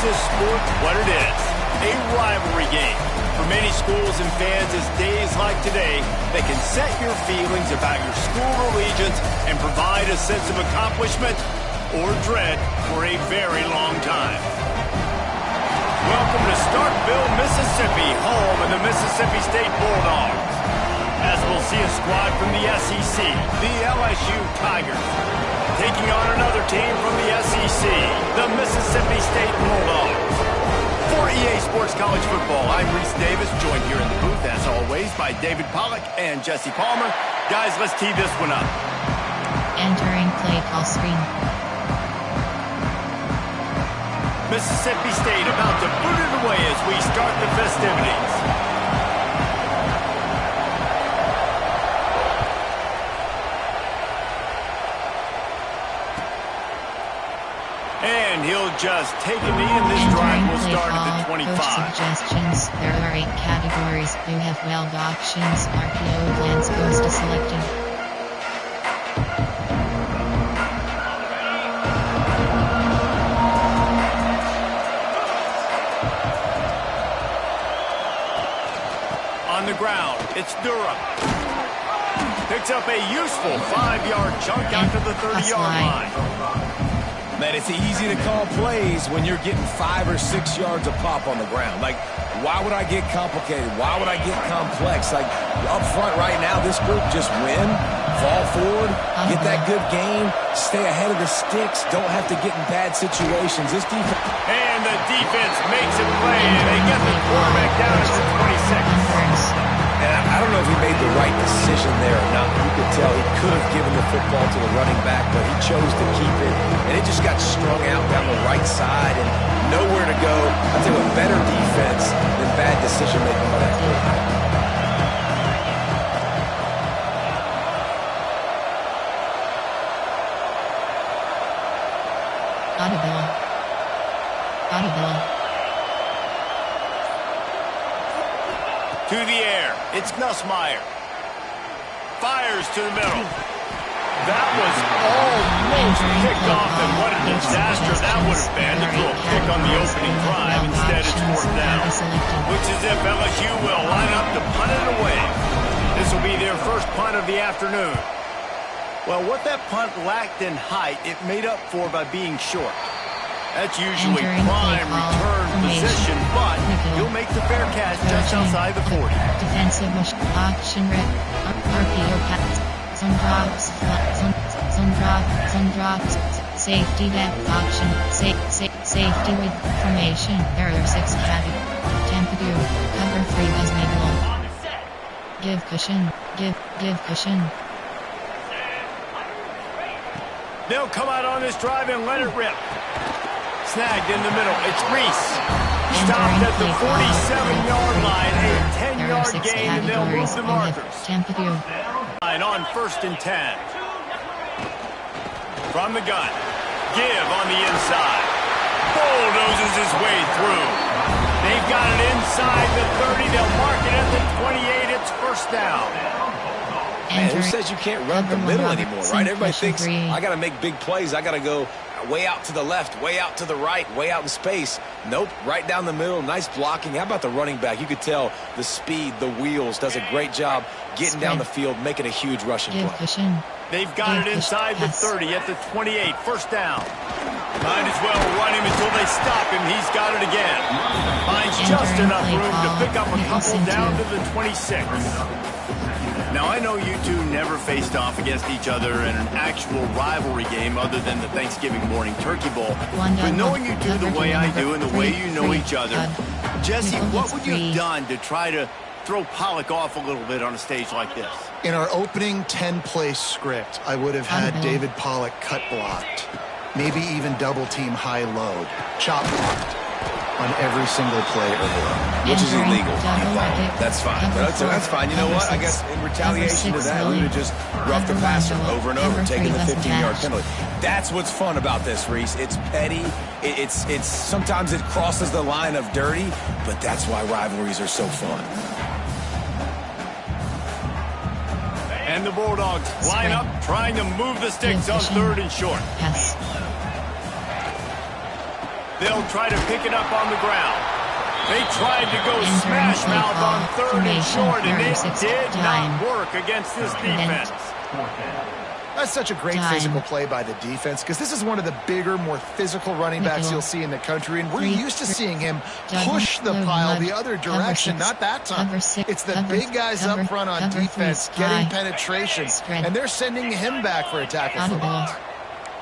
this sport what it is, a rivalry game. For many schools and fans, it's days like today that can set your feelings about your school allegiance and provide a sense of accomplishment or dread for a very long time. Welcome to Starkville, Mississippi, home of the Mississippi State Bulldogs. As we'll see a squad from the SEC, the LSU Tigers, taking on another team from the SEC, the Mississippi State Bulldogs. For EA Sports College Football, I'm Reese Davis, joined here in the booth, as always, by David Pollack and Jesse Palmer. Guys, let's tee this one up. Entering play call screen. Mississippi State about to boot it away as we start the festivities. And he'll just take a knee, and this drive will start at the 25. Coach suggestions. There are 8 categories. You have 12 options. RPO glance goes to selected. On the ground, it's Durham. Picks up a useful 5-yard chunk out to the 30-yard line. Man, it's easy to call plays when you're getting 5 or 6 yards a pop on the ground. Like, why would I get complicated? Why would I get complex? Like, up front right now, this group just win, fall forward, get that good game, stay ahead of the sticks, don't have to get in bad situations. This defense... And the defense makes a play, and they get the quarterback down to the 26. And I don't know if he made the right decision there or not. You could tell he could have given the football to the running back, but he chose to keep it. And it just got strung out down the right side and nowhere to go. I'll tell you, a better defense than bad decision-making by that quarterback. Audible. To the air, it's Nussmeier. Fires to the middle. That was almost picked off, and what a disaster that would have been to throw a pick on the opening drive. Instead, it's 4th down. Looks as if LSU will line up to punt it away. This will be their first punt of the afternoon. Well, what that punt lacked in height, it made up for by being short. That's usually prime return position, but you'll make the fair catch just outside the 40. Defensive option rep, RPO pass, some drops, safety depth option, safety with formation. There are 6 categories. Temperature, cover 3 as middle. Give cushion, give cushion. They'll come out on this drive and let it rip. Snagged in the middle. It's Reese. Stopped at the 47-yard line. A 10-yard gain, and they'll move the markers. Line on 1st and 10. From the gun. Give on the inside. Bulldozes his way through. They've got it inside the 30. They'll mark it at the 28. It's 1st down. Man, who says you can't run the middle anymore, right? Everybody thinks, I got to make big plays. I got to go way out to the left, way out to the right, way out in space. Nope, right down the middle, nice blocking. How about the running back? You could tell the speed, the wheels, does a great job getting down the field, making a huge rushing play. They've got it inside the 30 at the 28, 1st down. Might as well run him until they stop him. He's got it again. Finds just enough room to pick up a couple down to the 26. Now, I know you two never faced off against each other in an actual rivalry game other than the Thanksgiving morning turkey bowl. But knowing you two the way I do and the way you know each other, Jesse, what would you have done to try to throw Pollack off a little bit on a stage like this? In our opening 10-play script, I would have had David Pollack cut blocked, maybe even double-team high-low, chop blocked on every single play earlier. Which is illegal. That's fine. That's fine. You know what? I guess in retaliation to that, we would have just roughed the passer over and over, taking the 15-yard penalty. That's what's fun about this, Reese. It's petty. It's sometimes it crosses the line of dirty, but that's why rivalries are so fun. And the Bulldogs line up, trying to move the sticks on 3rd and short. Yes. They'll try to pick it up on the ground. They tried to go smash mouth on third and short, and it did not work against this defense. That's such a great physical play by the defense, because this is one of the bigger, more physical running backs you'll see in the country, and we're used to seeing him push the pile the other direction. Not that time. It's the big guys up front on defense getting penetration, and they're sending him back for a tackle for loss.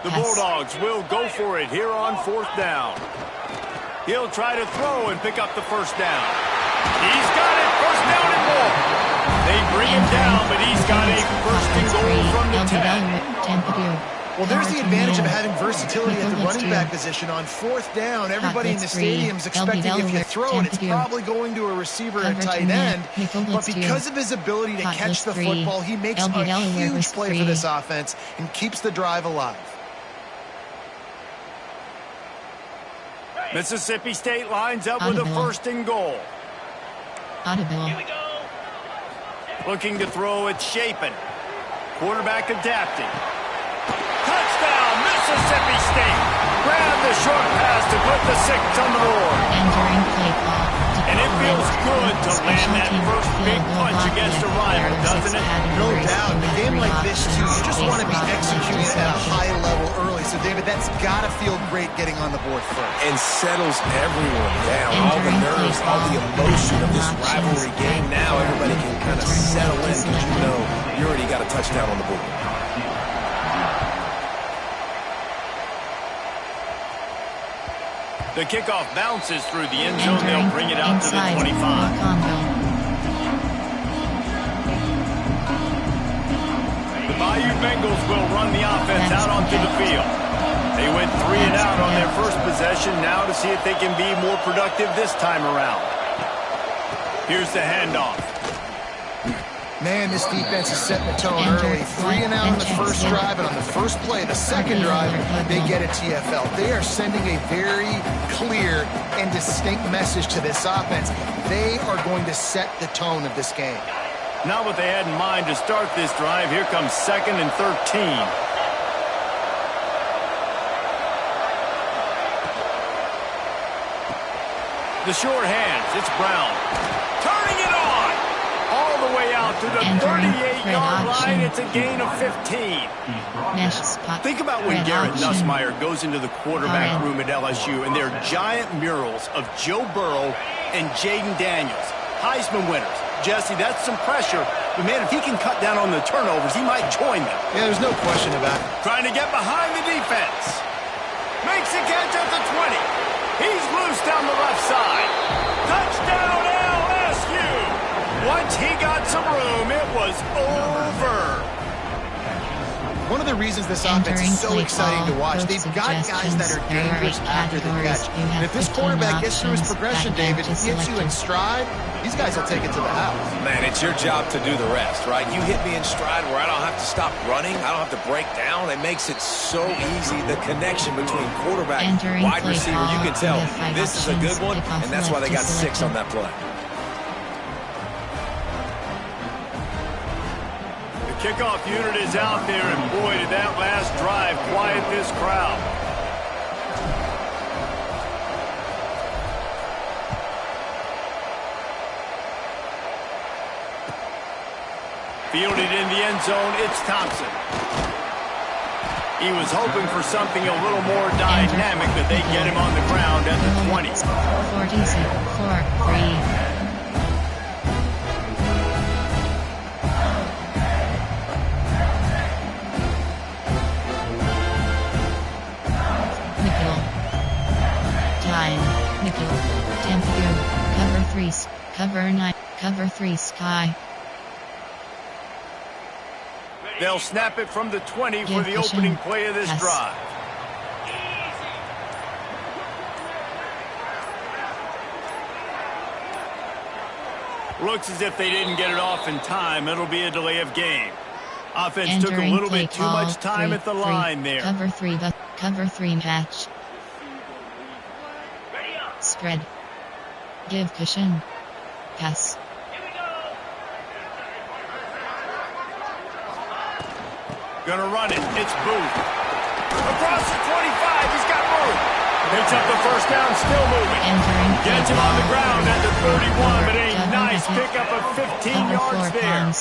The Bulldogs will go for it here on 4th down. He'll try to throw and pick up the first down. He's got it, first down and more. They bring him down, but he's got a first and goal from the 10. Well, there's the advantage of having versatility at the running back position. On 4th down, everybody in the stadium's expecting if you throw it, it's probably going to a receiver at tight end. But because of his ability to catch the football, he makes a huge play for this offense and keeps the drive alive. Mississippi State lines up with a first and goal. Here we go. Looking to throw, it's Shapen. Quarterback adapting. Touchdown, Mississippi State. Grab the short pass to put the 6 on the board. Entering play clock. And it feels good to land that first big punch against a rival, doesn't it? No doubt. In a game like this, too, you just want to be executing at a high level early. So, David, that's got to feel great getting on the board first. And settles everyone down. All the nerves, all the emotion of this rivalry game. Now everybody can kind of settle in because you know you already got a touchdown on the board. The kickoff bounces through the end zone. They'll bring it out to the 25. The Bayou Bengals will run the offense out onto the field. They went 3 and out on their first possession. Now to see if they can be more productive this time around. Here's the handoff. Man, this defense is setting the tone early. 3 and out on the first drive, and on the first play, the second drive, they get a TFL. They are sending a very clear and distinct message to this offense. They are going to set the tone of this game. Not what they had in mind to start this drive. Here comes 2nd and 13. The short hands, it's Brown. Turning it on! All the way out to the 38-yard line. It's a gain of 15. Think about when Garrett Nussmeier goes into the quarterback room at LSU, and there are giant murals of Joe Burrow and Jaden Daniels, Heisman winners. Jesse, that's some pressure. But, man, if he can cut down on the turnovers, he might join them. Yeah, there's no question about it. Trying to get behind the defense. Makes a catch at the 20. He's loose down the left side. Touchdown, LSU. Once he got some room, it was over. One of the reasons this offense is so exciting to watch, they've got guys that are dangerous after the catch. And if this quarterback gets through his progression, David, he hits you in stride, these guys will take it to the house. Man, it's your job to do the rest, right? You hit me in stride where I don't have to stop running. I don't have to break down. It makes it so easy, the connection between quarterback and wide receiver. You can tell this is a good one, and that's why they got 6 on that play. Kickoff unit is out there, and boy, did that last drive quiet this crowd. Fielded in the end zone, it's Thompson. He was hoping for something a little more dynamic, but they get him on the ground at the 20. 4-3. Cover 9, cover 3 sky. They'll snap it from the 20 for the opening play of this drive. Looks as if they didn't get it off in time. It'll be a delay of game. Offense took a little bit too much time at the line there. Cover 3 match. Spread. Give cushion. Pass. Gonna run it. It's Booth. Across the 25. He's got room. Picks up the first down, still moving. Gets him on the ground at the 31, but a nice pickup of 15 yards there.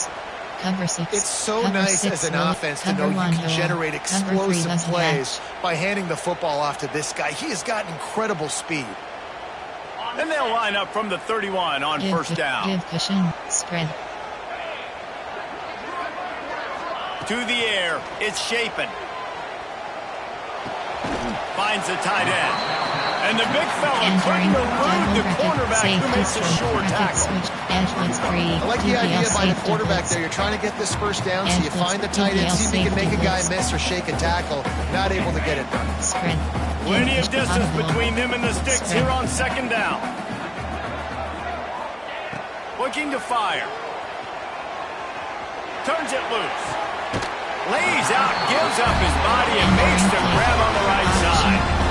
Cover 6. It's so cover nice 6, as an Willie. offense to Cover know you 1, can Willie. generate Cover 3 explosive doesn't plays match. by handing the football off to this guy. He has got incredible speed. And they'll line up from the 31 on first down. Give cushion. Spread. To the air, it's Shapen. Finds the tight end. And the big fella couldn't elude the cornerback who makes a short tackle. Edge blitz 3. I like the idea by the quarterback there. You're trying to get this first down, so you find the tight end, see if you can make a guy miss or shake a tackle. Not able to get it done. Spread. Plenty of distance between them and the sticks here on second down. Looking to fire. Turns it loose. Lays out, gives up his body, and makes the grab on the right side.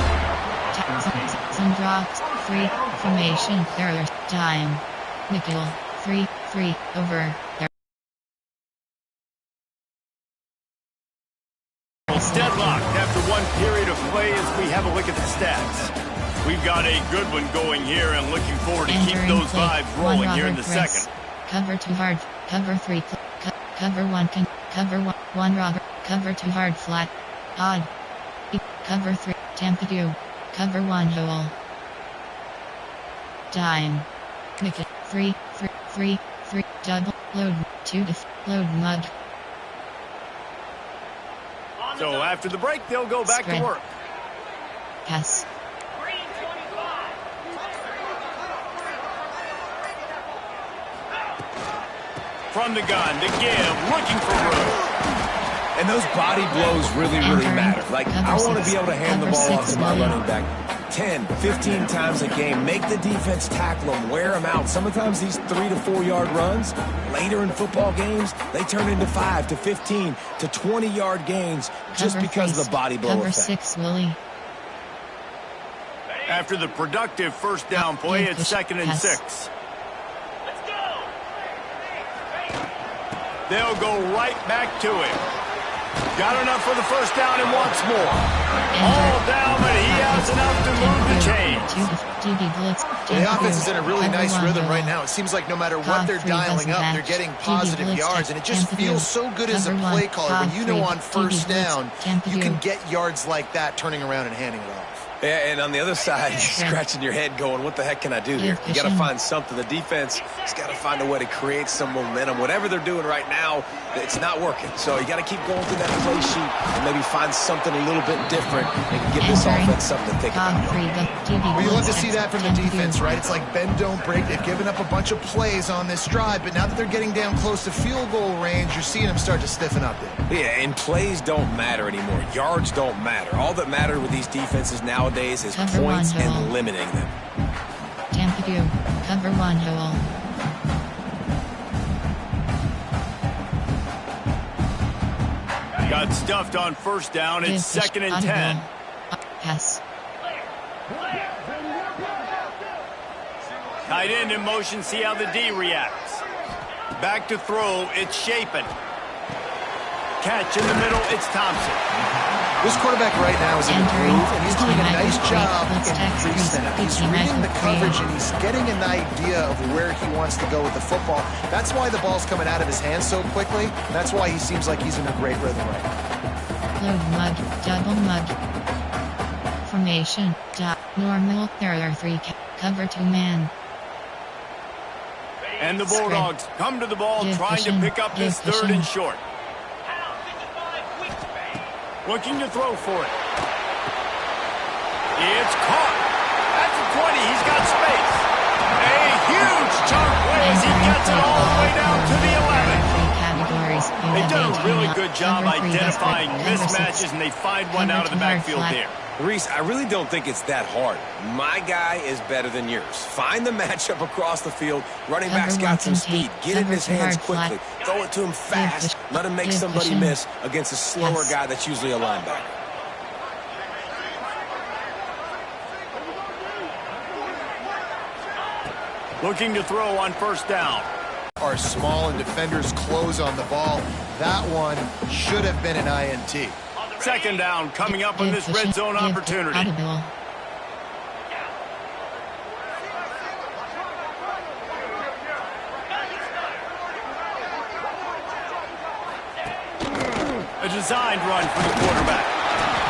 Some drops. 3. Formation. There. Time. Nickel. 3. Over. There. It's deadlocked after one period of play as we have a look at the stats. We've got a good one going here and looking forward to keep those vibes rolling here in the second. Cover 2 hard. Cover 3. Cover 1. Cover 1 Robert. Cover 2 hard flat. Odd. Cover 3. Tampa 2. Cover 1 hole. Dime. Make it 3. Double. Load. 2 to load mud. So after the break, they'll go back to work. Pass. From the gun to give, looking for room. And those body blows really matter. Like, I want to be able to hand the ball off to my running back 10, 15 times a game. Make the defense tackle them, wear them out. Sometimes these 3 to 4 yard runs, later in football games, they turn into 5 to 15 to 20 yard gains just because of the body blow Cover effect. 6, Willie. After the productive first down play, it's second and 6. They'll go right back to him. Got enough for the first down and wants more. All down, but he has enough to move the chains. The offense is in a really nice rhythm right now. It seems like no matter what they're dialing up, they're getting positive yards, and it just feels so good as a play caller when you know on first down you can get yards like that turning around and handing it off. Yeah, and on the other side, you're scratching your head going, what the heck can I do here? You got to find something. The defense has got to find a way to create some momentum. Whatever they're doing right now, it's not working. So you got to keep going through that play sheet and maybe find something a little bit different and give this offense something to think about. Well, you love to see that from the defense, right? It's like bend, don't break. They've given up a bunch of plays on this drive, but now that they're getting down close to field goal range, you're seeing them start to stiffen up there. Yeah, and plays don't matter anymore. Yards don't matter. All that matters with these defenses nowadays is Cover points one, and hole. limiting them. Tampa 2. Cover 1 hole. Got stuffed on first down. It's second and 10. Pass. Tight end in motion. See how the D reacts. Back to throw. It's Shapen. Catch in the middle. It's Thompson. This quarterback right now is in a groove, and he's doing a nice job in pre-snap. He's reading the coverage, and he's getting an idea of where he wants to go with the football. That's why the ball's coming out of his hands so quickly. That's why he seems like he's in a great rhythm right now. Load mud. Double mud. Formation. Normal. There are 3. Cover 2 man. And the Bulldogs come to the ball, trying to pick up this third and short. Looking to throw for it. It's caught. That's the 20. He's got space. A huge chunk play as he gets it all the way down to the 11. They've done a really good job identifying mismatches, and they find one out of the backfield there. Reese, I really don't think it's that hard. My guy is better than yours. Find the matchup across the field. Running back's got some speed. Get it in his hands quickly. Throw it to him fast. Let him make somebody miss against a slower guy that's usually a linebacker. Looking to throw on first down. Are small and defenders close on the ball. That one should have been an INT. Second down coming up on this red zone opportunity. A designed run for the quarterback.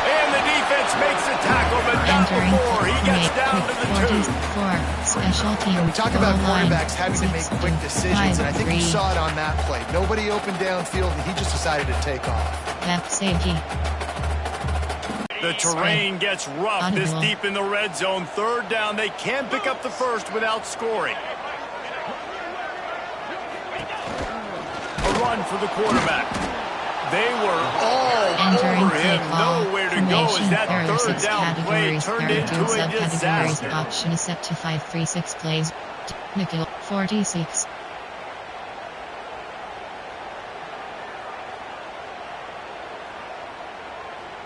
And the defense makes the tackle, but not before he gets down to the 2. Special team. We talk about quarterbacks having to make quick decisions, and I think you saw it on that play. Nobody opened downfield, and he just decided to take off. Left safety. The terrain gets rough this deep in the red zone. 3rd down, they can pick up the first without scoring. A run for the quarterback. They were all over him. Nowhere to go as that 3rd down play turned into a disaster. Option is set to 5-3-6 plays. Nickel 46.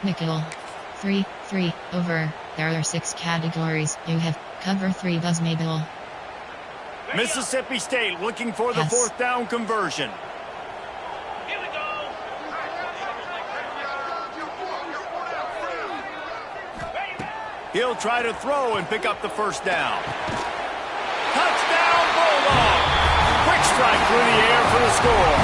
Nickel 3-3 over. There are 6 categories. You have cover 3 buzz middle. Mississippi State looking for the 4th down conversion. He'll try to throw and pick up the 1st down. Touchdown, Bulldog! Quick strike through the air for the score.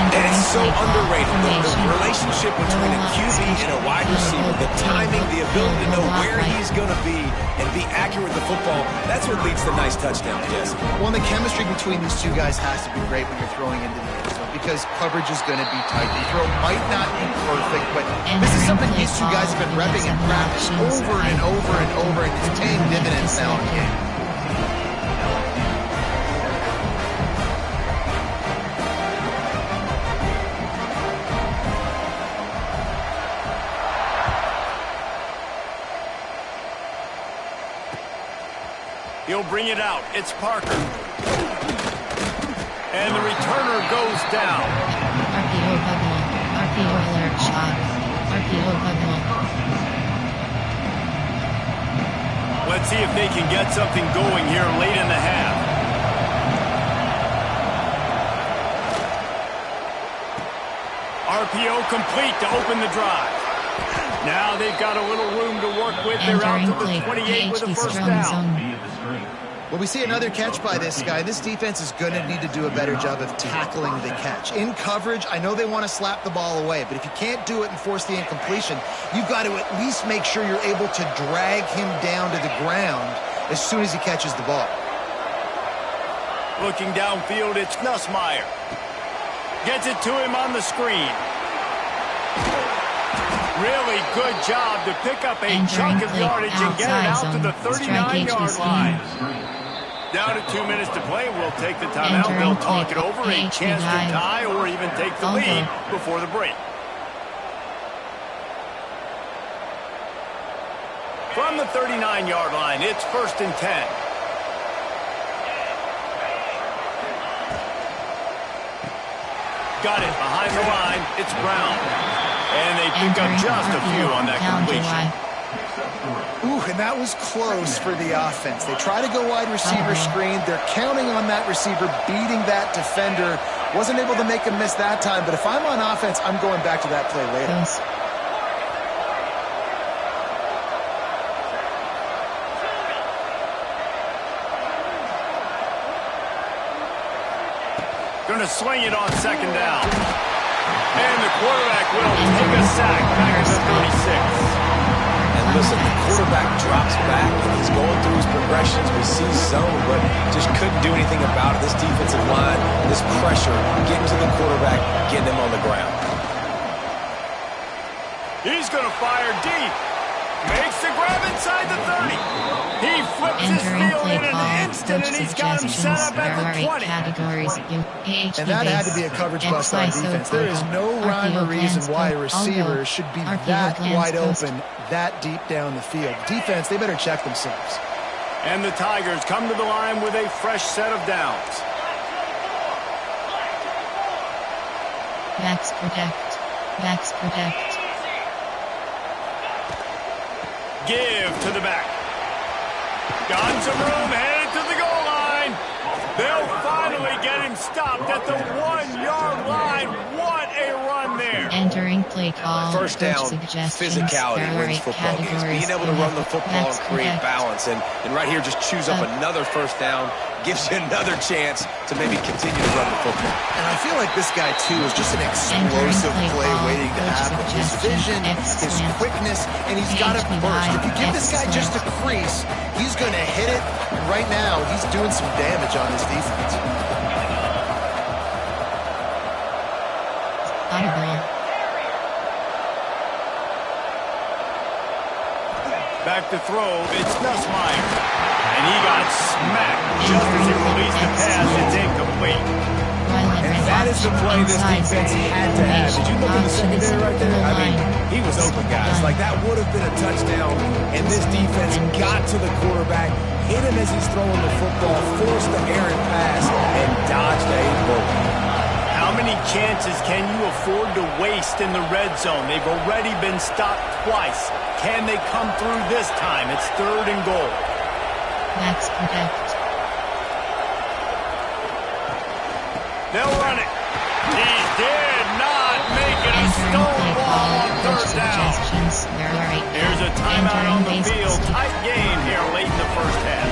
And it's so underrated, the relationship between a QB and a wide receiver, the timing, the ability to know where he's going to be and be accurate with the football, that's what leads to nice touchdowns, Jesse. Well, and the chemistry between these two guys has to be great when you're throwing into the end zone because coverage is going to be tight. The throw might not be perfect, but this is something these two guys have been repping in practice over and over and over, and it's paying dividends now in the game. He'll bring it out. It's Parker. And the returner goes down. RPO bubble. RPO alert shot. RPO bubble. Let's see if they can get something going here late in the half. RPO complete to open the drive. Now they've got a little room to work with. They're out to the 28 with a 1st down. Well, we see another catch by this guy. This defense is going to need to do a better job of tackling the catch. In coverage, I know they want to slap the ball away, but if you can't do it and force the incompletion, you've got to at least make sure you're able to drag him down to the ground as soon as he catches the ball. Looking downfield, it's Nussmeier. Gets it to him on the screen. Really good job to pick up a chunk of yardage and get it out to the 39-yard line. Down to 2 minutes to play. We'll take the timeout. They'll talk it over. A chance to tie or even take the lead before the break. From the 39-yard line, it's 1st and 10. Got it behind the line. It's Brown. And they pick up just a few on that completion. Ooh, and that was close for the offense. They try to go wide receiver screen. They're counting on that receiver beating that defender. Wasn't able to make him miss that time, but if I'm on offense, I'm going back to that play later. Going to swing it on 2nd down. And the quarterback will take a sack back at the 36. And listen, the quarterback drops back and he's going through his progressions. We see zone, but just couldn't do anything about it. This defensive line, this pressure, getting to the quarterback, getting him on the ground. He's going to fire deep. Makes the grab inside the 30. He flips his field in an instant, and he's got him set up at the 20. And that had to be a coverage bust on defense. There is no rhyme or reason why a receiver should be that wide open, that deep down the field. Defense, they better check themselves. And the Tigers come to the line with a fresh set of downs. Backs protect. Backs protect. Give to the back. Got some room, headed to the goal line. They'll finally get him stopped at the 1-yard line. What a run there. Entering play call. First down, physicality wins football games. Being able to run the football and create balance. And right here, just choose up another first down, gives you another chance to maybe continue to run the football. And I feel like this guy, too, is just an explosive play waiting to happen. His vision, his quickness, and he's got it burst. If you give this guy just a crease, he's going to hit it. And right now, he's doing some damage on his defense. Back to throw, it's Nussmeier. And he got smacked just as he released the pass. It's incomplete. And that is the play this defense had to have. Did you look at the secondary right there? I mean, he was open, guys. Like, that would have been a touchdown. And this defense got to the quarterback, hit him as he's throwing the football, forced the errant pass, and dodged a bullet. How many chances can you afford to waste in the red zone? They've already been stopped twice. Can they come through this time? It's 3rd and goal. Max protect. They'll run it. He did not make it a stonewall on 3rd down. Here's a timeout on the field. Tight game here late in the first half.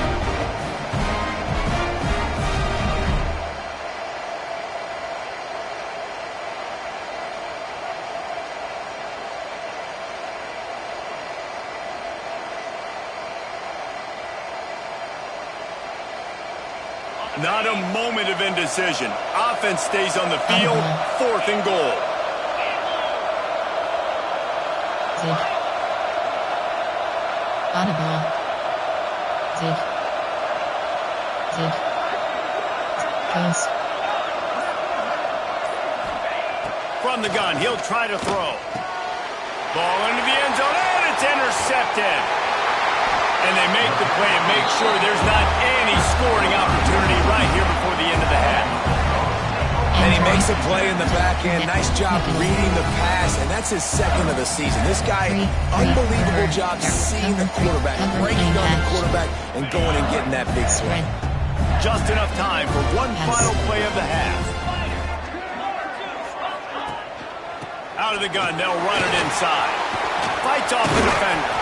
Not a moment of indecision. Offense stays on the field. 4th and goal. Zig. Audible. Zig. Zig. Goes. From the gun, he'll try to throw. Ball into the end zone, and it's intercepted. And they make the play and make sure there's not any scoring opportunity right here before the end of the half. And he makes a play in the back end. Nice job reading the pass, and that's his 2nd of the season. This guy, unbelievable job seeing the quarterback, breaking down the quarterback, and going and getting that big swing. Just enough time for one final play of the half. Out of the gun, they'll run it inside. Fights off the defender.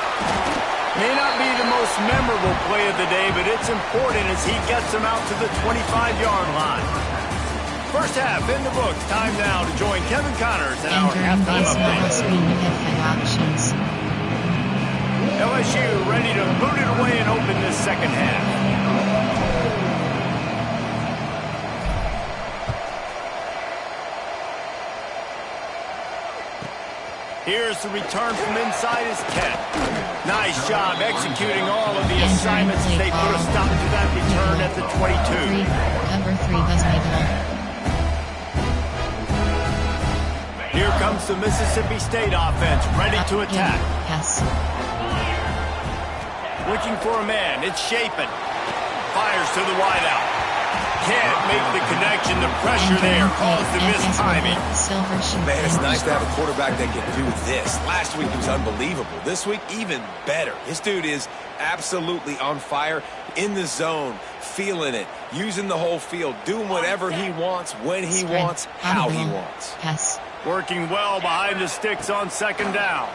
May not be the most memorable play of the day, but it's important as he gets them out to the 25-yard line. First half in the books. Time now to join Kevin Connors in our halftime update. LSU ready to boot it away and open this second half. Here's the return from inside his 10. Nice job executing all of the assignments. They put a stop to that return at the 22. Number 3 was Here comes the Mississippi State offense, ready to attack. Yes. Looking for a man. It's Shapen. Fires to the wideout. Can't make the connection. The pressure there caused the mistiming. Man, it's nice to have a quarterback that can do this. Last week he was unbelievable. This week, even better. This dude is absolutely on fire, in the zone, feeling it, using the whole field, doing whatever he wants, when he wants, how he wants. Yes. Working well behind the sticks on 2nd down.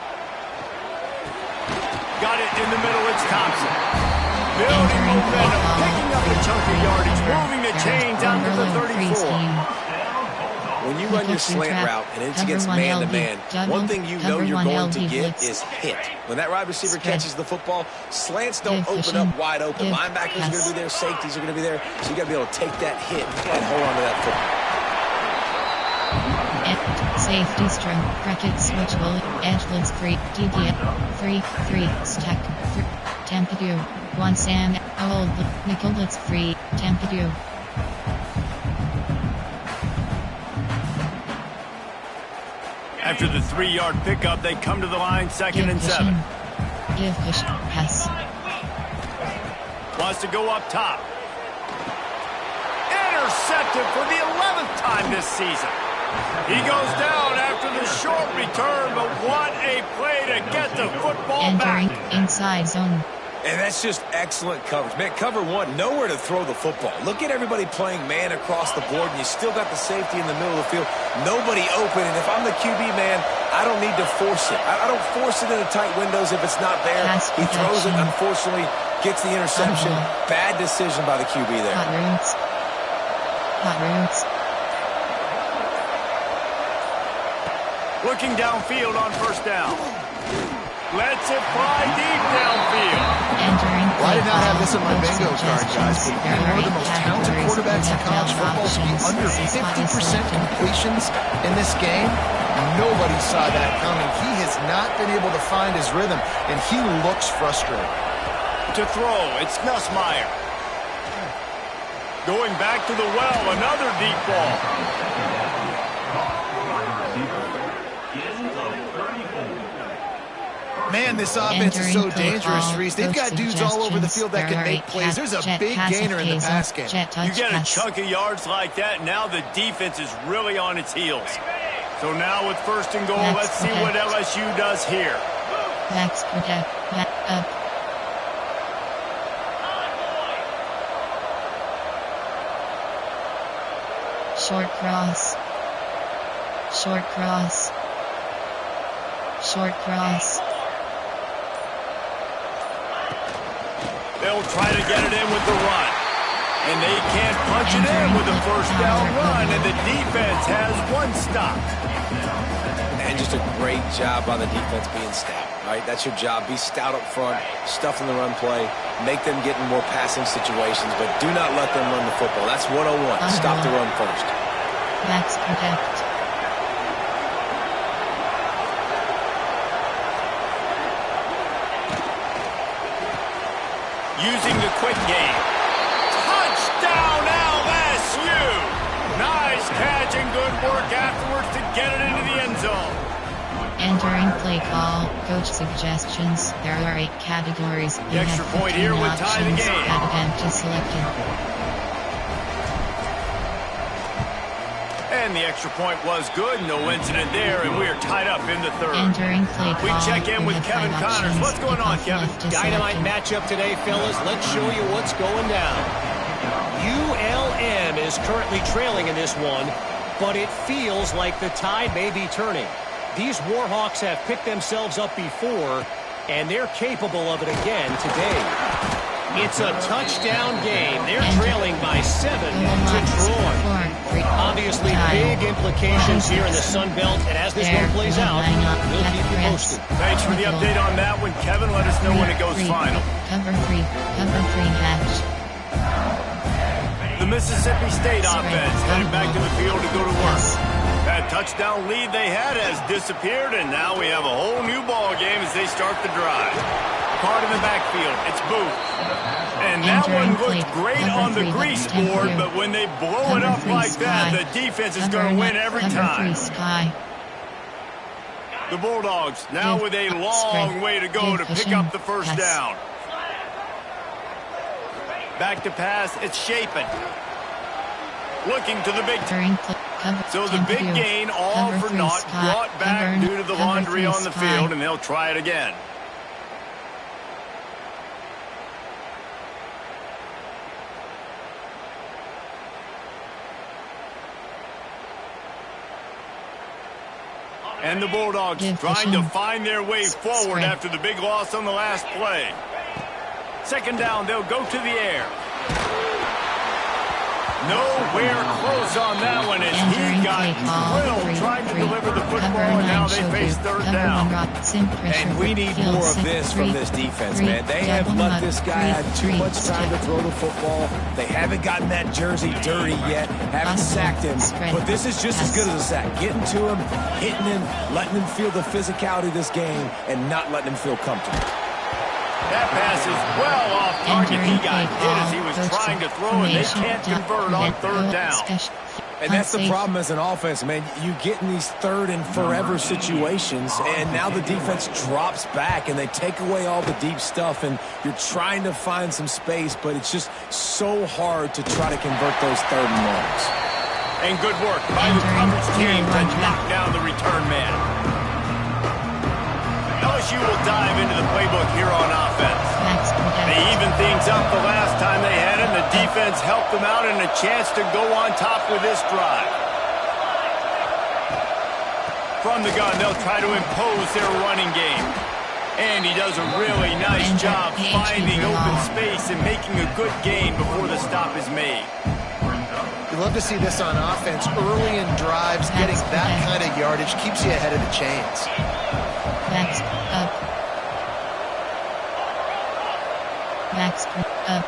Got it in the middle. It's Thompson. Building momentum, picking up a chunk of yardage, moving the chains out to the 34. When you run your slant route and it's against man-to-man, one thing you know you're going to get is hit. When that wide receiver catches the football, slants don't open up wide open. Linebackers are going to be there, safeties are going to be there, so you got to be able to take that hit and hold on to that football. Safety string, bracket switchable, edge blitz free, DD, 3, stack, Tempadu, 1 Sam, old, nickel blitz free, Tempadu. After the 3-yard pickup, they come to the line, 2nd and 7. Give push, pass. Wants to go up top. Intercepted for the 11th time this season. He goes down after the short return, but what a play to get the football back. Entering inside zone. And that's just excellent coverage. Man, cover one, nowhere to throw the football. Look at everybody playing man across the board, and you still got the safety in the middle of the field. Nobody open, and if I'm the QB, man, I don't need to force it. I don't force it into tight windows if it's not there. He throws it, unfortunately, gets the interception. Bad decision by the QB there. Hot roots. Hot roots. Looking downfield on first down. Lets it fly deep downfield. Well, I did not have this on my bingo card, guys, but being one of the most talented quarterbacks in college football to be under 50% completions in this game, nobody saw that coming. He has not been able to find his rhythm, and he looks frustrated. To throw, it's Nussmeier. Going back to the well, another deep ball. Man, this offense is so dangerous, Reese. They've got dudes all over the field that can make plays. There's a big gainer in the pass game. You get a chunk of yards like that, now the defense is really on its heels. So now with first and goal, let's see what LSU does here. Max protect. Back up. Short cross. Short cross. Short cross. They'll try to get it in with the run. And they can't punch it in with a first down run, and the defense has one stop. And just a great job by the defense being stout, right? That's your job. Be stout up front, stuff in the run play, make them get in more passing situations, but do not let them run the football. That's 101. Stop the run first. Max protect. Using the quick game. Touchdown LSU! Nice catch and good work afterwards to get it into the end zone. Entering play call, coach suggestions. There are 8 categories. The extra point here would tie the game. Empty selected. And the extra point was good. No incident there, and we are tied up in the third. Entering play call. We check in with Kevin Connors. What's going on, Kevin? Dynamite matchup today, fellas. Let's show you what's going down. ULM is currently trailing in this one, but it feels like the tide may be turning. These Warhawks have picked themselves up before, and they're capable of it again today. It's a touchdown game. They're trailing by 7 to Troy. Obviously, big implications here in the Sun Belt, and as this one plays out, we'll keep you posted. Thanks for the update on that one, Kevin. Let us know when it goes final. Cover 3 hatch. The Mississippi State offense headed back to the field to go to work. That touchdown lead they had has disappeared, and now we have a whole new ball game as they start the drive. Caught in the backfield, it's Booth. And that one looked great on the grease board, but when they blow it up like that, the defense is going to win every time. The Bulldogs now with a long way to go to pick up the first down. Back to pass, it's Shapen. Looking to the big... So the big gain, all for naught, brought back due to the laundry on the field, and they'll try it again. And the Bulldogs trying to find their way forward after the big loss on the last play. Second down, they'll go to the air. Nowhere close on that one as he got drilled trying to deliver the football, and now they face third down. And we need more of this from this defense, man. They have let this guy have too much time to throw the football. They haven't gotten that jersey dirty yet, haven't sacked him. But this is just as good as a sack. Getting to him, hitting him, letting him feel the physicality of this game, and not letting him feel comfortable. That pass is well off target. He got hit as he was trying to throw, and they can't convert on third down. And that's the problem as an offense, man. You get in these third and forever situations, and now the defense drops back, and they take away all the deep stuff, and you're trying to find some space, but it's just so hard to try to convert those third and longs. And good work by the coverage team to knock down the return man. LSU will dive into the playbook here on offense. Max protect. They evened things up the last time they had it, and the defense helped them out and a chance to go on top with this drive. From the gun, they'll try to impose their running game. And he does a really nice job finding open space and making a good gain before the stop is made. You love to see this on offense. Early in drives, getting that kind of yardage keeps you ahead of the chains. Max up. Max up.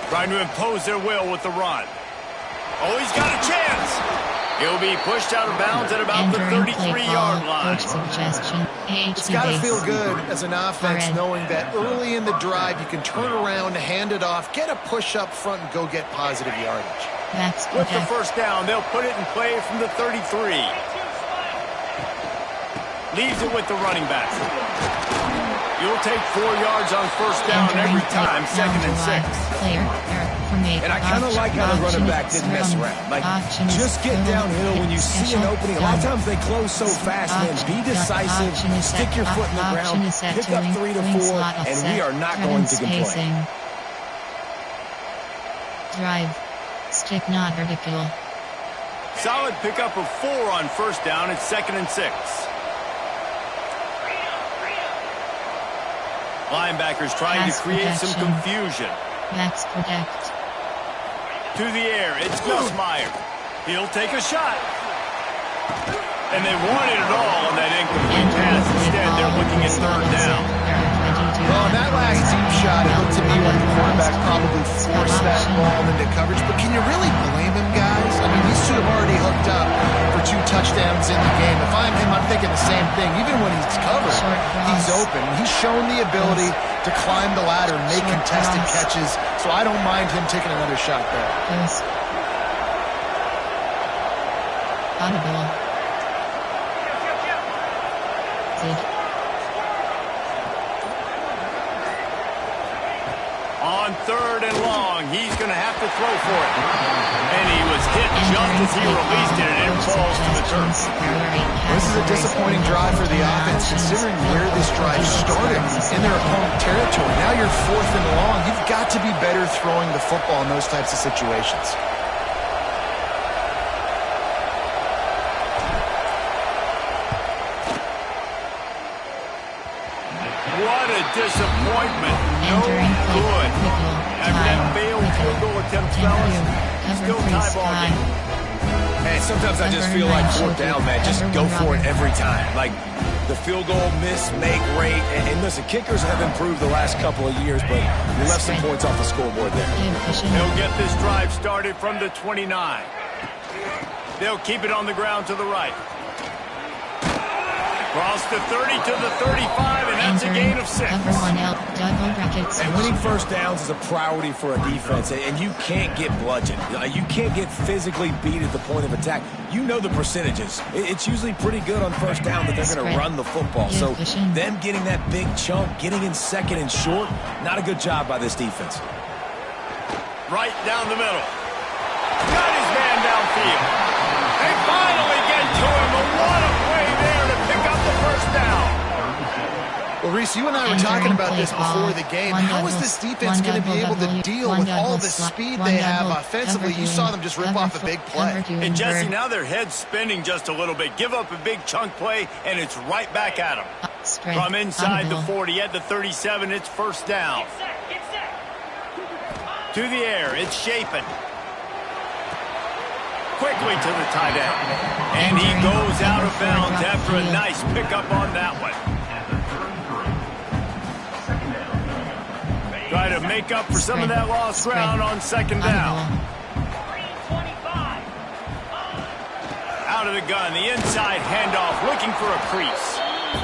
Trying to impose their will with the run. Oh, he's got a chance. He'll be pushed out of bounds at about the 33-yard line. It's got to feel good as an offense knowing that early in the drive you can turn around, hand it off, get a push up front, and go get positive yardage. With the first down, they'll put it in play from the 33. Leaves it with the running back. You'll take 4 yards on first down every time, 2nd and 6. And I kind of like how the running back didn't mess around. Like, just get downhill when you see an opening. A lot of times they close so fast, man. Be decisive, stick your foot in the ground, pick up 3 to 4, and we are not going to complain. Drive. Stick not vertical. Solid pickup of 4 on first down. It's 2nd and 6. Linebackers trying to create some confusion. Max protect. To the air, it's Nussmeier. He'll take a shot. And they wanted it all on that incomplete pass. Instead, they're looking at 3rd down. Well, on that last deep shot, it looked to me like the quarterback probably forced that ball into coverage. But can you really blame him, guys? I mean, these two have already hooked up for 2 touchdowns in the game. If I'm him, I'm thinking the same thing. Even when he's covered, he's open. He's shown the ability to climb the ladder and make contested catches. So I don't mind him taking another shot there. Audible. On 3rd and long, he's going to have to throw for it. And he was hit just as he released it, and it falls to the turf. This is a disappointing drive for the offense, considering where this drive started in their opponent territory. Now you're 4th and long. You've got to be better throwing the football in those types of situations. What a disappointment. No good. After that failed field goal attempt, fellas, still tie ball game. Hey, sometimes I just feel like 4th down, man. Just go for it every time. Like, the field goal miss, make rate. And listen, kickers have improved the last couple of years, but you left some points off the scoreboard there. They'll get this drive started from the 29. They'll keep it on the ground to the right. Cross the 30 to the 35, and that's a gain of 6. And winning first downs is a priority for a defense, and you can't get bludgeoned. You can't get physically beat at the point of attack. You know the percentages. It's usually pretty good on first down that they're going to run the football. So them getting that big chunk, getting in 2nd and short, not a good job by this defense. Right down the middle. Got his man downfield. They finally get to him, but what a play there to pick up the first down. Well, Reese, you and I were talking about this before the game. How is this defense going to be able to deal with all the speed they have offensively? You saw them just rip off a big play. And Jesse, now their head's spinning just a little bit. Give up a big chunk play, and it's right back at them. From inside the 40 at the 37, it's first down. To the air, it's Shapen. Quickly to the tight end. And he goes out of bounds after a nice pickup on that one. Try to make up for some of that lost ground on 2nd down. Out of the gun, the inside handoff, looking for a crease.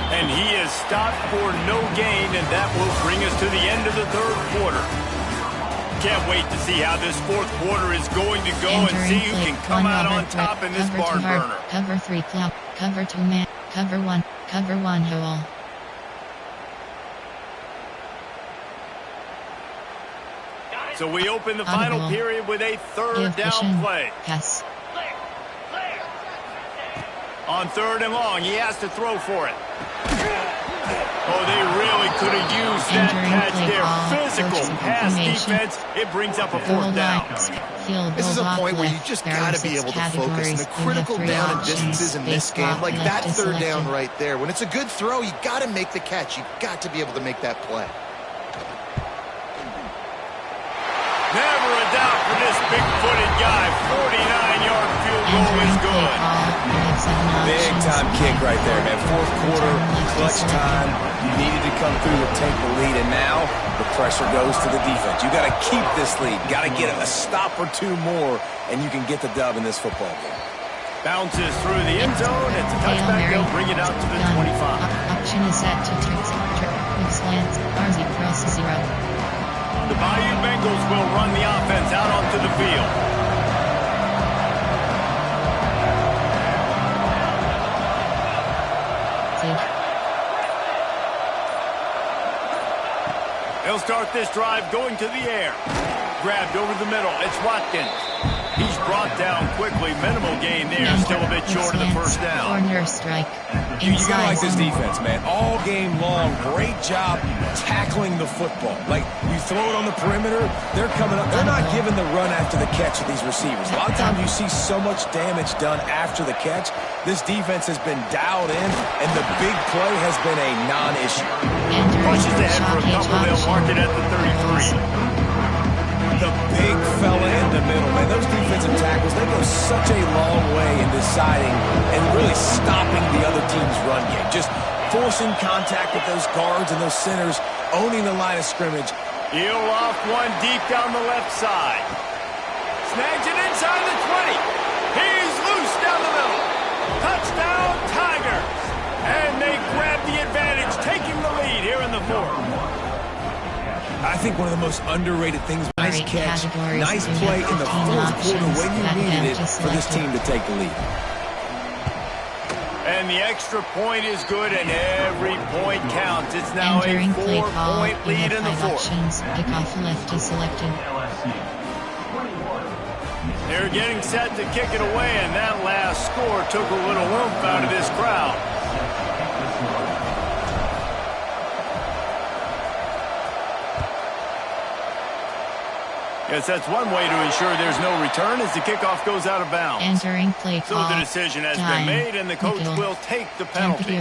And he is stopped for no gain, and that will bring us to the end of the 3rd quarter. Can't wait to see how this 4th quarter is going to go and see who can come out on top in this barn burner. Cover 3 clock, cover 2 man, cover 1 hole. So we open the final period with a 3rd down play. Yes. On 3rd and long, he has to throw for it. Oh, they really could have used that catch there. Physical pass defense. It brings up a fourth down. This is a point where you just got to be able to focus. And the critical down and distances in this game, like that third down right there. When it's a good throw, you got to make the catch. You got to be able to make that play. Never a doubt for this big-footed guy. 49-yard field goal is good. Big-time kick right there, man. Fourth quarter, clutch time. You needed to come through to take the lead, and now the pressure goes to the defense. You got to keep this lead. Got to get a stop or two more, and you can get the dub in this football game. Bounces through the end zone. It's a touchback. They'll bring it out to the 25. Option is set to trick slants. RZ cross 0. The Bayou Bengals will run the offense out onto the field. They'll start this drive going to the air. Grabbed over the middle. It's Watkins. He's brought down quickly. Minimal gain there. Still a bit short of the first down. Corner strike. You gotta like this defense, man. All game long, great job tackling the football. Like, you throw it on the perimeter, they're coming up. They're not giving the run after the catch to these receivers. A lot of times you see so much damage done after the catch. This defense has been dialed in, and the big play has been a non-issue. Pushes ahead for a couple. They'll mark it at the 33. The big fella in the middle, man. Those defensive tackles, they go such a long way in deciding and really stopping the other team's run game. Just forcing contact with those guards and those centers, owning the line of scrimmage. He'll off one deep down the left side. Snags it inside the 20. He's loose down the middle. Touchdown, Tigers. And they grab the advantage, taking the lead here in the fourth. I think one of the most underrated things, nice catch, nice play in the fourth quarter when you needed it for this team to take the lead. And the extra point is good, and every point counts. It's now a 4-point lead in the fourth. Kickoff left is selected. They're getting set to kick it away, and that last score took a little oomph out of this crowd. Yes, that's one way to ensure there's no return as the kickoff goes out of bounds. Entering play call. So the decision has been made, and the coach will take the penalty.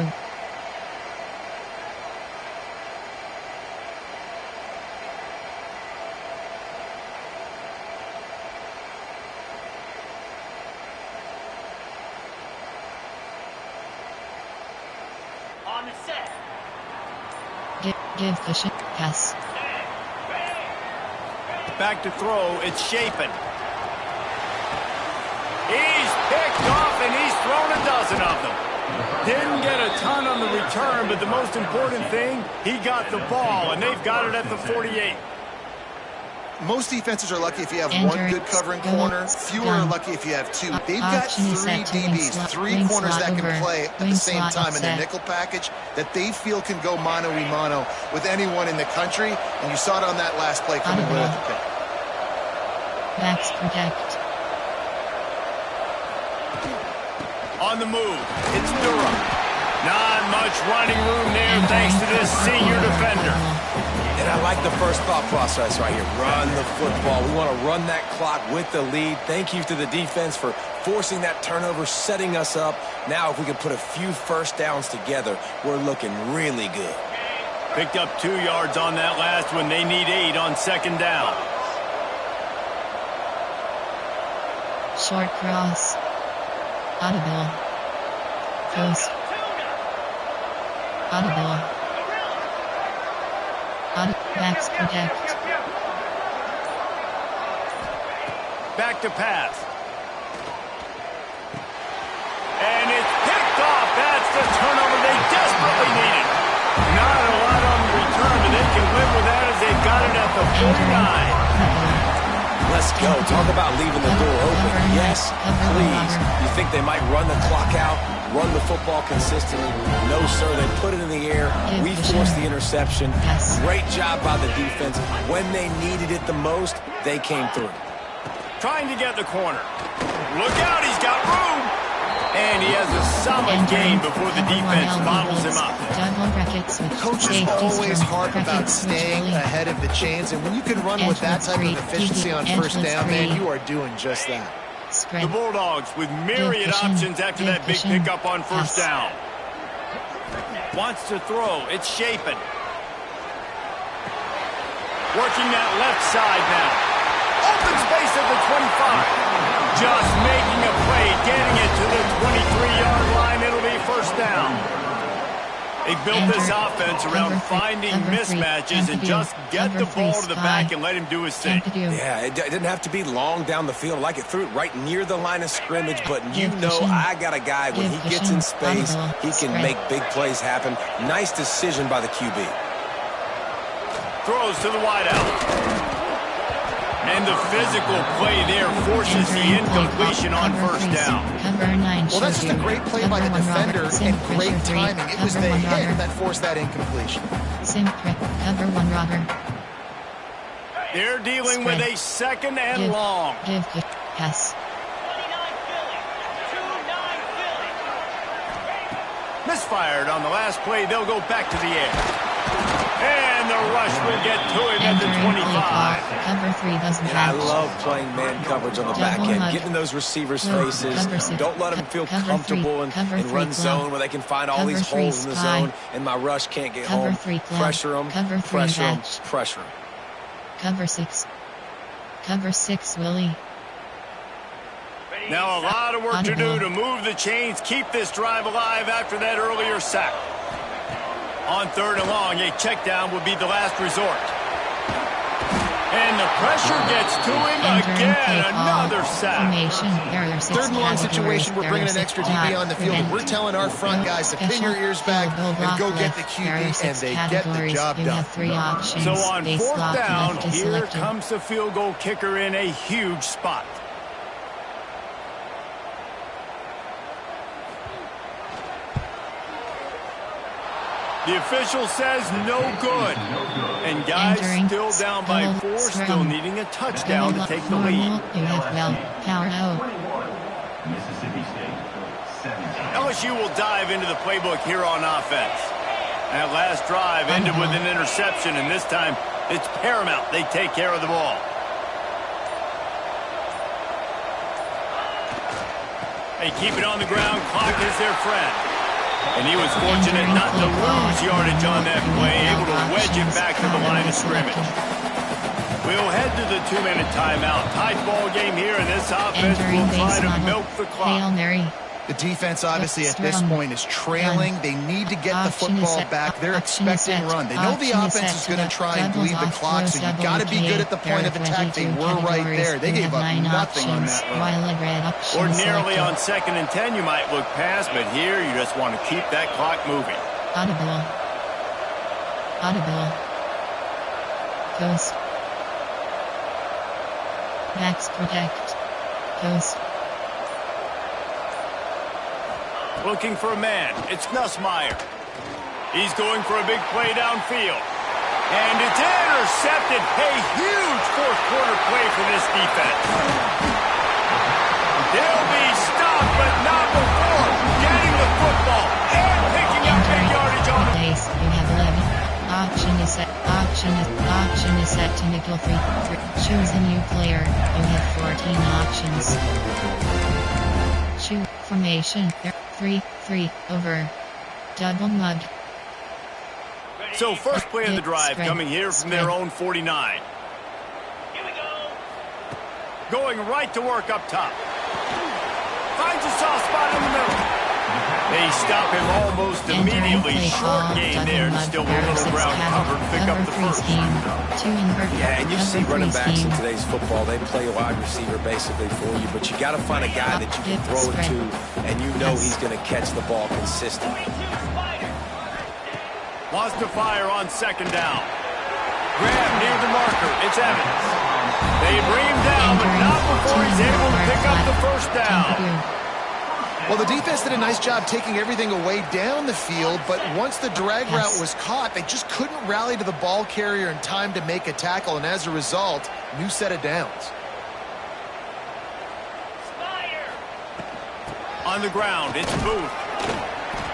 On the set. Give cushion. Pass. Back to throw, it's Shapen. He's picked off, and he's thrown a dozen of them. Didn't get a ton on the return, but the most important thing, he got the ball, and they've got it at the 48. Most defenses are lucky if you have one good covering corner. Fewer are lucky if you have two. They've got three DBs, three corners that can play at the same time in their nickel package that they feel can go mano-a-mano with anyone in the country. And you saw it on that last play coming away with the pick. Backs protect. On the move, it's Durham. Not much running room there thanks to this senior defender. And I like the first thought process right here. Run the football. We want to run that clock with the lead. Thank you to the defense for forcing that turnover, setting us up. Now if we can put a few first downs together, we're looking really good. Picked up 2 yards on that last one. They need 8 on second down. Short cross. Audible. Post. Audible. Backs protect. Back to pass. And it's picked off. That's the turnover they desperately needed. Not a lot on the return, but they can live with that as they've got it at the 49. Let's go. Talk about leaving the door open. Yes, please. You think they might run the clock out, run the football consistently? No, sir. They put it in the air. We forced the interception. Great job by the defense. When they needed it the most, they came through. Trying to get the corner. Look out. He's got room. And he has a solid game before the defense bottles him up. Coach is always hard about staying ahead of the chains, and when you can run with that type of efficiency on first down, man, you are doing just that. The Bulldogs with myriad options after that big pickup on first down. Wants to throw. It's Shapen. Working that left side now. Open space at the 25. Just making a play, getting it to the 23-yard line. It'll be first down. They built this offense around finding mismatches and just get the ball to the back and let him do his thing. Yeah, it didn't have to be long down the field. Like it threw it right near the line of scrimmage, but you know I got a guy, when he gets in space, he can make big plays happen. Nice decision by the QB. Throws to the wideout. And the physical play there forces the incompletion on first down. Well, that's just a great play by the defender and great timing. It was the hit that forced that incompletion. Cover one, Robert. They're dealing with a second and long. Pass. 29 Philly. Misfired on the last play. They'll go back to the air. And the rush will get to him at the 25. Cover 3 doesn't And I love playing man coverage on the back end. Get in those receivers' faces. Don't let them feel comfortable in run zone where they can find all these holes in the zone and my rush can't get home. Pressure them, pressure them, pressure them. Cover 6. Cover 6, Willie. Now a lot of work to do to move the chains, keep this drive alive after that earlier sack. On third and long, a check down would be the last resort. And the pressure gets to him again. Another sack. Third and long situation, we're bringing an extra DB on the field. And we're telling our front guys to pin your ears back and go get the QB, and they get the job done. So on fourth down, here comes the field goal kicker in a huge spot. The official says no good. And guys still down by 4, still needing a touchdown to take the lead. LSU will dive into the playbook here on offense. That last drive ended with an interception, and this time it's paramount they take care of the ball. They keep it on the ground. Clock is their friend. And he was fortunate not to lose yardage on that play, able to wedge it back to the line of scrimmage. We'll head to the 2-minute timeout. Tight ball game here, and this offense will try to milk the clock. The defense, obviously, at this point is trailing. They need to get the football back. They're expecting run. They know the offense is going to try and bleed the clock, so you've got to be good at the point of attack. They were right there. They gave up nothing on that run. Ordinarily on 2nd and 10, you might look past, but here you just want to keep that clock moving. Audible. Coast. Backs protect. Coast. Looking for a man. It's Nussmeier. He's going for a big play downfield. And it's intercepted. A huge fourth-quarter play for this defense. They'll be stopped, but not before getting the football and picking up big yardage on the base. You have 11. Option is set. Option is set to nickel 3. Choose a new player. You have 14 options. Choose formation. 3-3 over. Double mug. So first play of the drive coming here from their own 49. Here we go. Going right to work up top. Finds a soft spot in the middle. They stop him almost immediately. Short game there. Still a little ground covered. Pick up the first. Yeah, and you see running backs in today's football, they play wide receiver basically for you, but you got to find a guy that you can throw it to, and you know he's going to catch the ball consistently. Wants to fire on 2nd down. Grab near the marker. It's Evans. They bring him down, but not before he's able to pick up the first down. Well, the defense did a nice job taking everything away down the field, but once the drag route was caught, they just couldn't rally to the ball carrier in time to make a tackle, and as a result, new set of downs. On the ground, it's Booth.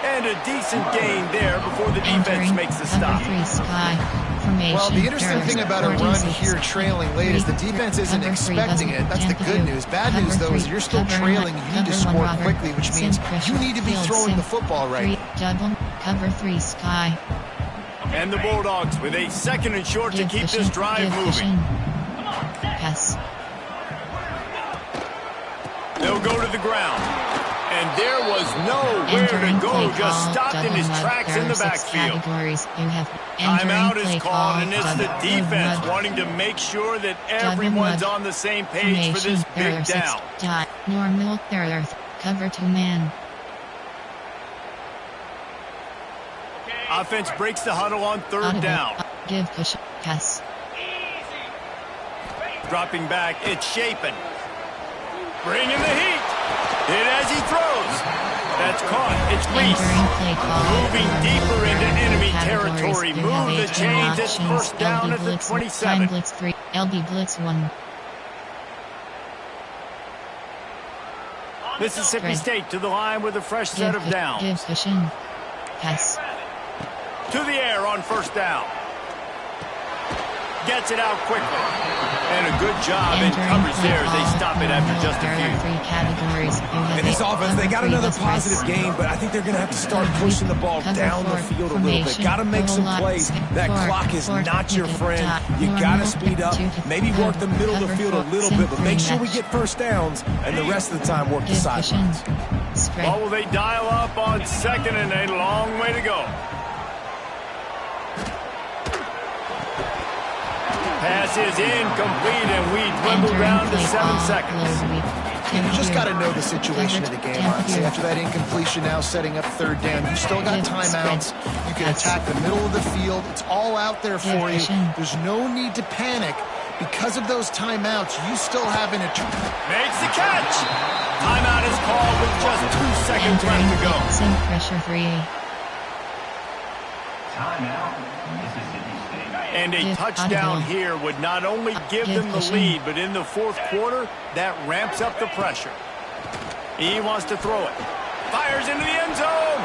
And a decent gain there before the defense makes the stop. Cover 3 Sky. Formation. Well, the interesting thing about a run here trailing late is the defense isn't expecting it. That's the good news. Bad news, though, is you're still trailing. You need to score quickly, which means you need to be throwing the football right. Double. Cover 3 Sky. And the Bulldogs with a 2nd and short to keep this drive moving. Pass. They'll go to the ground. And there was nowhere to go, just stopped in his tracks in the backfield. Timeout is called, and it's the defense wanting to make sure that everyone's on the same page for this big down. Normal Earth, cover 2 man. Offense breaks the huddle on 3rd down. Give push, pass. Dropping back, it's Shapen. Bring in the heat. Hit as he throws. That's caught. It's Reese. Moving deeper into enemy territory. Move the chains. It's 1st down at the 27. Blitz 3. LB Blitz 1. Mississippi State to the line with a fresh set of downs. Give cushion. Pass. To the air on 1st down. Gets it out quickly. And a good job in coverage there as they stop it after just a few. And this offense, they got another positive game, but I think they're going to have to start pushing the ball down the field a little bit. Got to make some plays. That clock is not your friend. You got to speed up. Maybe work the middle of the field a little bit, but make sure we get 1st downs, and the rest of the time work the sidelines. Oh, will they dial up on 2nd and a long way to go. Pass is incomplete, and we dwindle down to 7 seconds. You just got to know the situation of the game, honestly. After that incompletion, now setting up 3rd down, you still got timeouts. You can attack the middle of the field. It's all out there for you. There's no need to panic. Because of those timeouts, you still have an Makes the catch. Timeout is called with just 2 seconds left to go. Sim pressure 3. Timeout, Mississippi State. And a touchdown here would not only give them the lead, but in the 4th quarter, that ramps up the pressure. He wants to throw it. Fires into the end zone.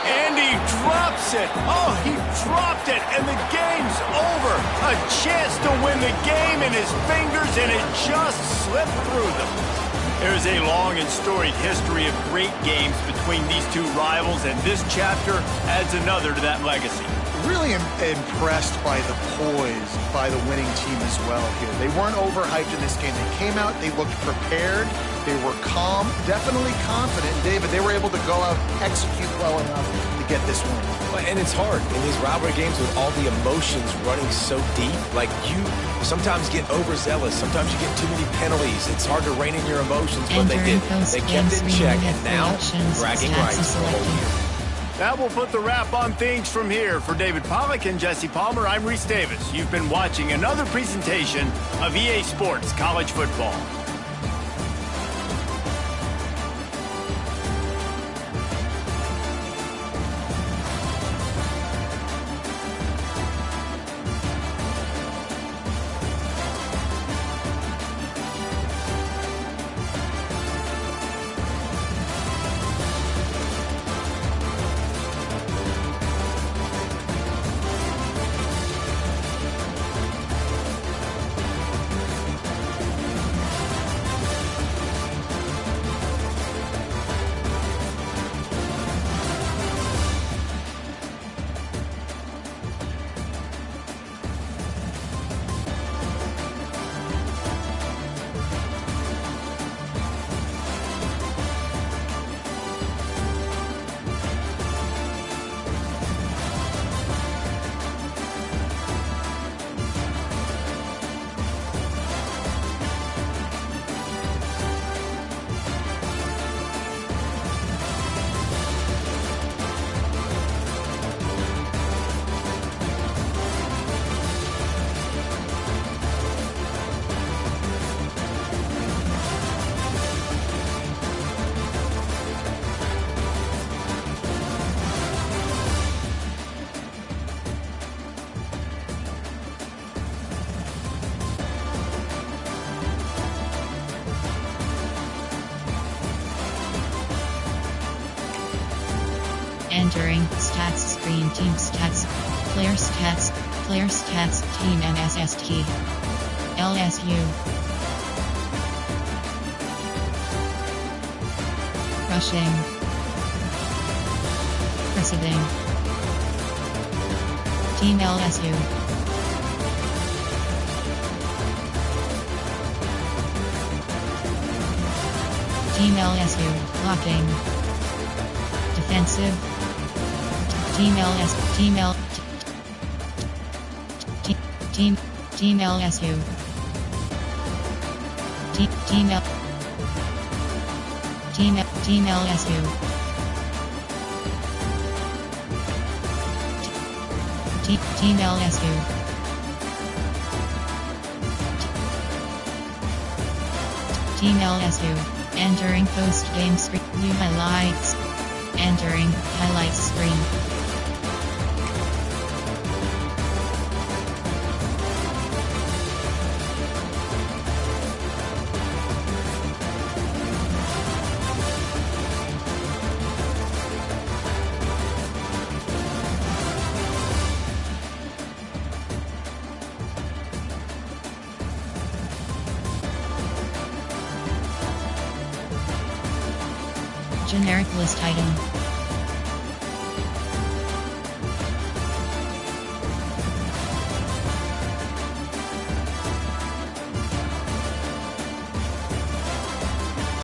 And he drops it. Oh, he dropped it, and the game's over. A chance to win the game in his fingers, and it just slipped through them. There's a long and storied history of great games between these two rivals, and this chapter adds another to that legacy. Really impressed by the poise by the winning team as well here. They weren't overhyped in this game. They came out, they looked prepared, they were calm, definitely confident. David, they were able to go out, execute well enough to get this win. And it's hard in these rivalry games with all the emotions running so deep. Like, you sometimes get overzealous. Sometimes you get too many penalties. It's hard to rein in your emotions, but they did. They kept it in check, and now bragging rights for the whole year. That will put the wrap on things from here. For David Pollack and Jesse Palmer, I'm Reese Davis. You've been watching another presentation of EA Sports College Football. Entering stats screen, team stats, player stats, team NSST, LSU. Rushing, Preceding, team LSU. Team LSU, blocking, defensive, team LSU, team LSU, team LSU, team LSU. Team LSU. Entering post-game screen. View highlights. Entering highlights screen. Generic list item.